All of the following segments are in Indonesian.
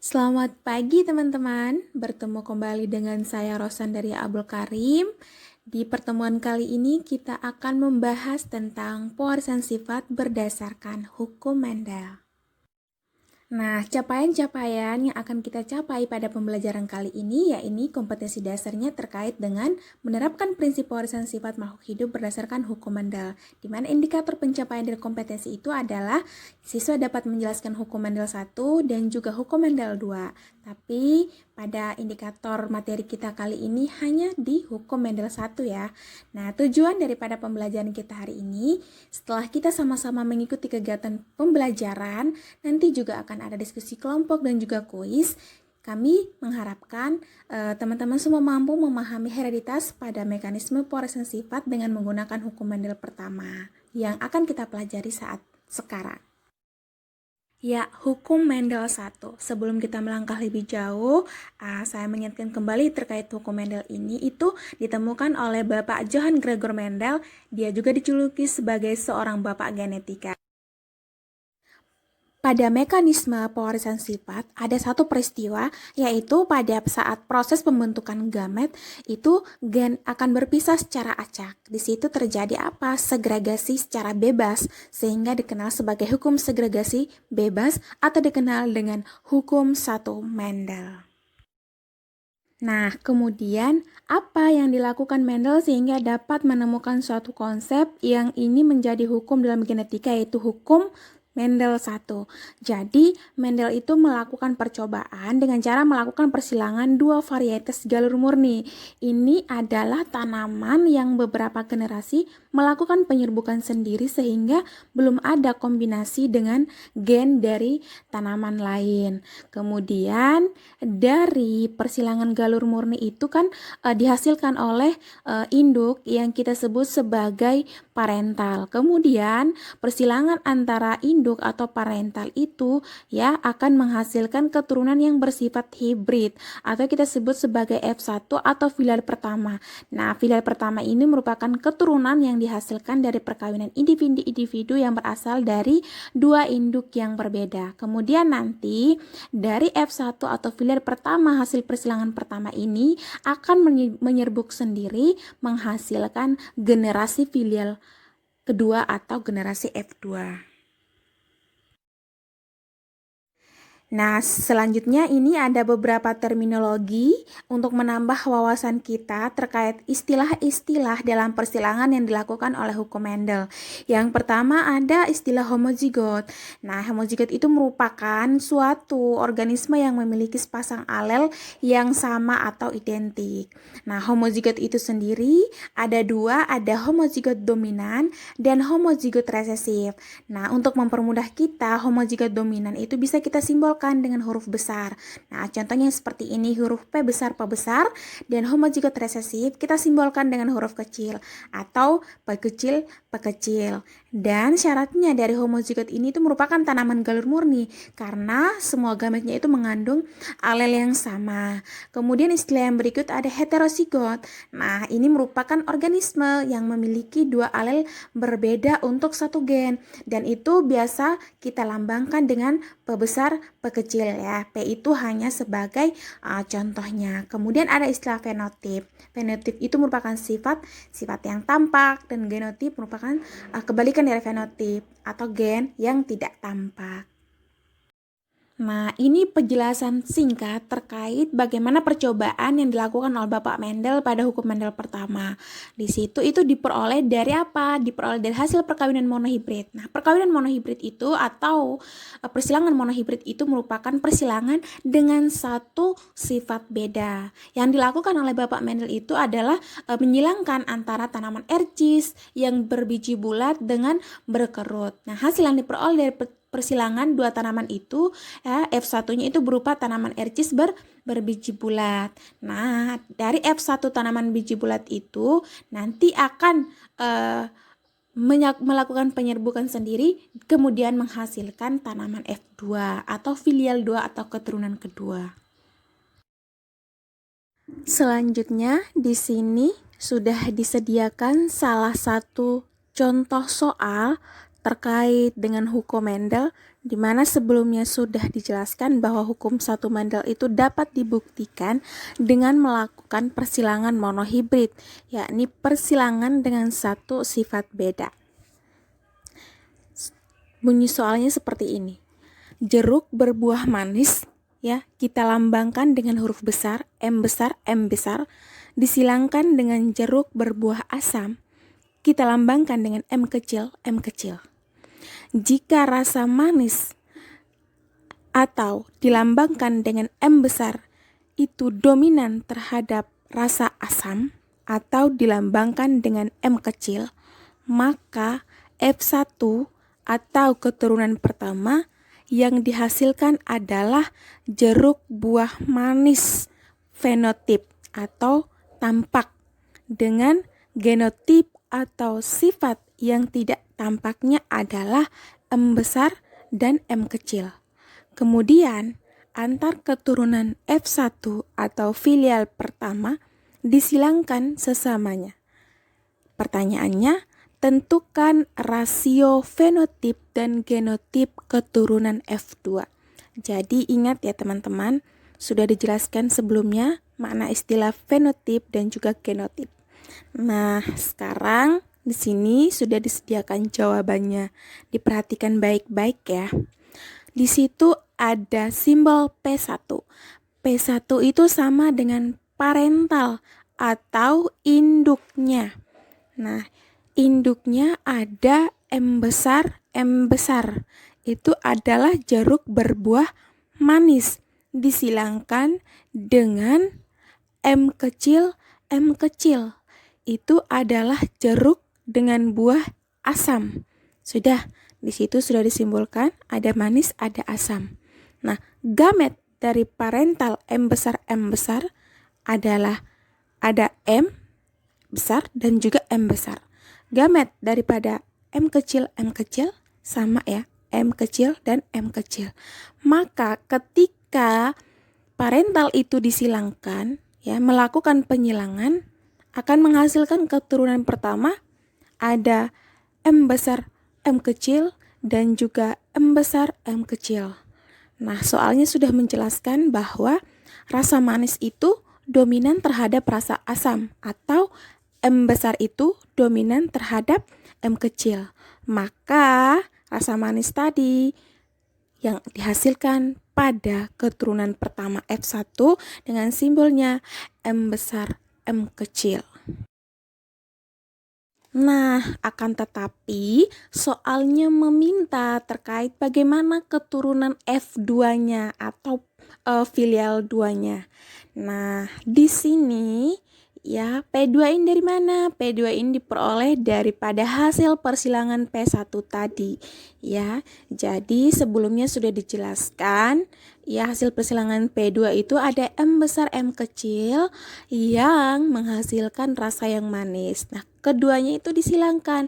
Selamat pagi teman-teman, bertemu kembali dengan saya Rosan dari Abdul Karim. Di pertemuan kali ini kita akan membahas tentang pewarisan sifat berdasarkan hukum Mendel. Nah, capaian-capaian yang akan kita capai pada pembelajaran kali ini yakni kompetensi dasarnya terkait dengan menerapkan prinsip pewarisan sifat makhluk hidup berdasarkan hukum Mendel, di mana indikator pencapaian dari kompetensi itu adalah siswa dapat menjelaskan hukum Mendel 1 dan juga hukum Mendel 2. Tapi pada indikator materi kita kali ini hanya di hukum Mendel 1 ya. Nah, tujuan daripada pembelajaran kita hari ini, setelah kita sama-sama mengikuti kegiatan pembelajaran, nanti juga akan ada diskusi kelompok dan juga kuis. Kami mengharapkan teman-teman semua mampu memahami hereditas pada mekanisme pewarisan sifat dengan menggunakan hukum Mendel pertama yang akan kita pelajari saat sekarang. Ya, hukum Mendel 1. Sebelum kita melangkah lebih jauh, saya mengingatkan kembali terkait hukum Mendel ini itu ditemukan oleh Bapak Johann Gregor Mendel. Dia juga dijuluki sebagai seorang bapak genetika. Pada mekanisme pewarisan sifat ada satu peristiwa, yaitu pada saat proses pembentukan gamet itu gen akan berpisah secara acak. Di situ terjadi apa? Segregasi secara bebas, sehingga dikenal sebagai hukum segregasi bebas atau dikenal dengan hukum satu Mendel. Nah, kemudian apa yang dilakukan Mendel sehingga dapat menemukan suatu konsep yang ini menjadi hukum dalam genetika, yaitu hukum Mendel 1. Jadi, Mendel itu melakukan percobaan dengan cara melakukan persilangan dua varietas galur murni. Ini adalah tanaman yang beberapa generasi melakukan penyerbukan sendiri sehingga belum ada kombinasi dengan gen dari tanaman lain. Kemudian, dari persilangan galur murni itu kan dihasilkan oleh induk yang kita sebut sebagai parental. Kemudian, persilangan antara induk atau parental itu ya akan menghasilkan keturunan yang bersifat hibrid atau kita sebut sebagai F1 atau filial pertama. Nah, filial pertama ini merupakan keturunan yang dihasilkan dari perkawinan individu-individu yang berasal dari dua induk yang berbeda. Kemudian nanti dari F1 atau filial pertama hasil persilangan pertama ini akan menyerbuk sendiri menghasilkan generasi filial kedua atau generasi F2. Nah, selanjutnya ini ada beberapa terminologi untuk menambah wawasan kita terkait istilah-istilah dalam persilangan yang dilakukan oleh hukum Mendel. Yang pertama ada istilah homozigot. Nah, homozigot itu merupakan suatu organisme yang memiliki sepasang alel yang sama atau identik. Nah, homozigot itu sendiri ada dua, ada homozigot dominan dan homozigot resesif. Nah, untuk mempermudah kita, homozigot dominan itu bisa kita simbolkan dengan huruf besar. Nah, contohnya seperti ini, huruf P besar, P besar, dan homozigot resesif kita simbolkan dengan huruf kecil atau P kecil, P kecil. Dan syaratnya dari homozigot ini itu merupakan tanaman galur murni karena semua gametnya itu mengandung alel yang sama. Kemudian istilah yang berikut ada heterozigot. Nah, ini merupakan organisme yang memiliki dua alel berbeda untuk satu gen dan itu biasa kita lambangkan dengan P besar, P kecil ya. P itu hanya sebagai contohnya. Kemudian ada istilah fenotip. Fenotip itu merupakan sifat yang tampak dan genotip merupakan kebalikan dari fenotip atau gen yang tidak tampak. Nah, ini penjelasan singkat terkait bagaimana percobaan yang dilakukan oleh Bapak Mendel pada hukum Mendel pertama. Di situ itu diperoleh dari apa? Diperoleh dari hasil perkawinan monohibrid. Nah, perkawinan monohibrid itu atau persilangan monohibrid itu merupakan persilangan dengan satu sifat beda. Yang dilakukan oleh Bapak Mendel itu adalah menyilangkan antara tanaman ercis yang berbiji bulat dengan berkerut. Nah, hasil yang diperoleh dari persilangan dua tanaman itu ya, F1-nya itu berupa tanaman ercis berbiji bulat. Nah, dari F1 tanaman biji bulat itu nanti akan melakukan penyerbukan sendiri kemudian menghasilkan tanaman F2 atau filial 2 atau keturunan kedua. Selanjutnya di sini sudah disediakan salah satu contoh soal terkait dengan hukum Mendel, di mana sebelumnya sudah dijelaskan bahwa hukum satu Mendel itu dapat dibuktikan dengan melakukan persilangan monohibrid, yakni persilangan dengan satu sifat beda. Bunyi soalnya seperti ini. Jeruk berbuah manis, ya, kita lambangkan dengan huruf besar, M besar, disilangkan dengan jeruk berbuah asam, kita lambangkan dengan M kecil. Jika rasa manis atau dilambangkan dengan M besar itu dominan terhadap rasa asam atau dilambangkan dengan M kecil, maka F1 atau keturunan pertama yang dihasilkan adalah jeruk buah manis fenotip atau tampak dengan genotip atau sifat yang tidak tampaknya adalah M besar dan M kecil. Kemudian antar keturunan F1 atau filial pertama disilangkan sesamanya. Pertanyaannya, tentukan rasio fenotip dan genotip keturunan F2. Jadi ingat ya teman-teman, sudah dijelaskan sebelumnya makna istilah fenotip dan juga genotip. Nah, sekarang di sini sudah disediakan jawabannya. Diperhatikan baik-baik ya. Di situ ada simbol P1. P1 itu sama dengan parental atau induknya. Nah, induknya ada M besar. Itu adalah jeruk berbuah manis. Disilangkan dengan M kecil. Itu adalah jeruk dengan buah asam. Sudah, di situ sudah disimbolkan ada manis, ada asam. Nah, gamet dari parental M besar adalah ada M besar dan juga M besar. Gamet daripada M kecil sama ya, M kecil dan M kecil. Maka ketika parental itu disilangkan, ya, melakukan penyilangan akan menghasilkan keturunan pertama ada M besar M kecil dan juga M besar M kecil. Nah, soalnya sudah menjelaskan bahwa rasa manis itu dominan terhadap rasa asam atau M besar itu dominan terhadap M kecil. Maka rasa manis tadi yang dihasilkan pada keturunan pertama F1 dengan simbolnya M besar M kecil. Nah, akan tetapi soalnya meminta terkait bagaimana keturunan F2-nya atau filial 2-nya. Nah, di sini ya, P2 ini dari mana? P2 ini diperoleh daripada hasil persilangan P1 tadi. Ya, jadi sebelumnya sudah dijelaskan, ya, hasil persilangan P2 itu ada M besar M kecil yang menghasilkan rasa yang manis. Nah, keduanya itu disilangkan.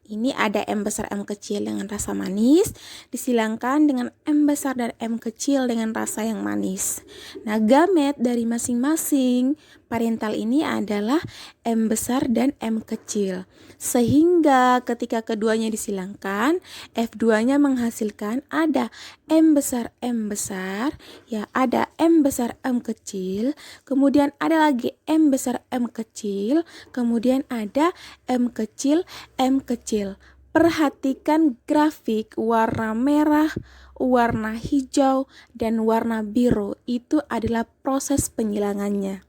Ini ada M besar M kecil dengan rasa manis, disilangkan dengan M besar dan M kecil dengan rasa yang manis. Nah, gamet dari masing-masing parental ini adalah M besar dan M kecil. Sehingga ketika keduanya disilangkan, F2-nya menghasilkan ada M besar, ya, ada M besar M kecil, kemudian ada lagi M besar M kecil, kemudian ada M kecil. Perhatikan grafik warna merah, warna hijau, dan warna biru. Itu adalah proses penyilangannya.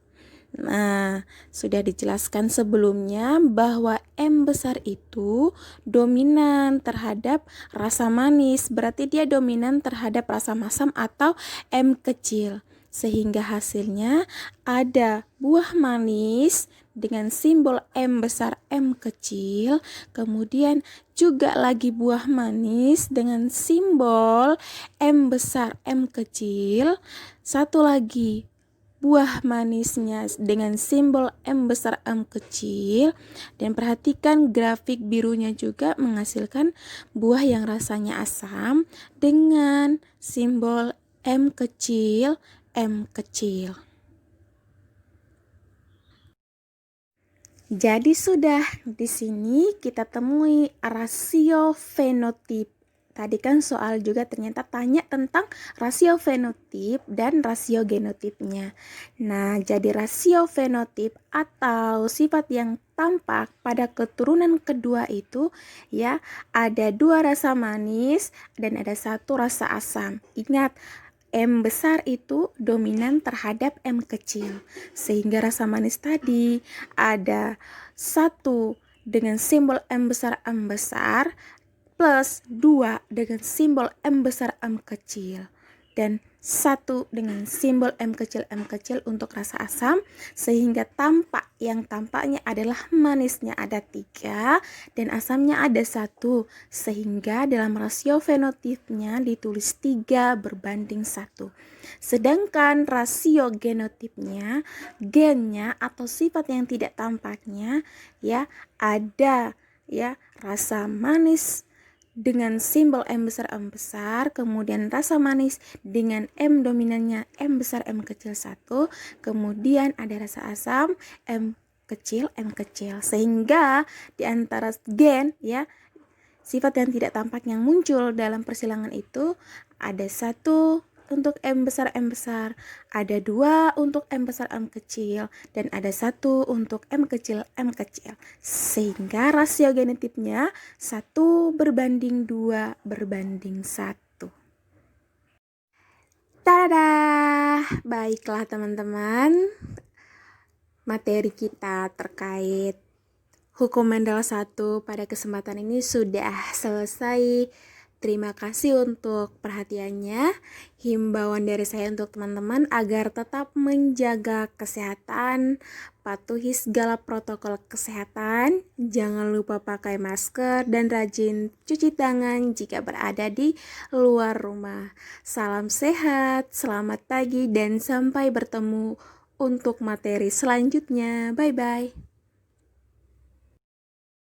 Nah, sudah dijelaskan sebelumnya bahwa M besar itu dominan terhadap rasa manis, berarti dia dominan terhadap rasa masam atau M kecil. Sehingga hasilnya ada buah manis dengan simbol M besar M kecil, kemudian juga lagi buah manis dengan simbol M besar M kecil, satu lagi buah manisnya dengan simbol M besar M kecil, dan perhatikan grafik birunya juga menghasilkan buah yang rasanya asam dengan simbol M kecil. Jadi sudah di sini kita temui rasio fenotip. Tadi kan soal juga ternyata tanya tentang rasio fenotip dan rasio genotipnya. Nah, jadi rasio fenotip atau sifat yang tampak pada keturunan kedua itu ya ada 2 rasa manis dan ada 1 rasa asam. Ingat, M besar itu dominan terhadap M kecil. Sehingga rasa manis tadi ada 1 dengan simbol M besar plus 2 dengan simbol M besar M kecil dan 1 dengan simbol M kecil untuk rasa asam, sehingga yang tampaknya adalah manisnya ada 3 dan asamnya ada 1, sehingga dalam rasio fenotipnya ditulis 3 berbanding 1. Sedangkan rasio genotipnya, gennya atau sifat yang tidak tampaknya ya ada ya rasa manis dengan simbol M besar, kemudian rasa manis dengan M dominannya M besar M kecil 1, kemudian ada rasa asam M kecil, sehingga di antara gen ya sifat yang tidak tampak yang muncul dalam persilangan itu ada 1 untuk M besar, ada 2 untuk M besar M kecil, dan ada 1 untuk M kecil. Sehingga rasio genotipnya 1 berbanding 2 berbanding 1. Tada! Baiklah teman-teman, materi kita terkait hukum Mendel 1 pada kesempatan ini sudah selesai. Terima kasih untuk perhatiannya. Himbauan dari saya untuk teman-teman agar tetap menjaga kesehatan, patuhi segala protokol kesehatan, jangan lupa pakai masker dan rajin cuci tangan jika berada di luar rumah. Salam sehat, selamat pagi, dan sampai bertemu untuk materi selanjutnya. Bye-bye.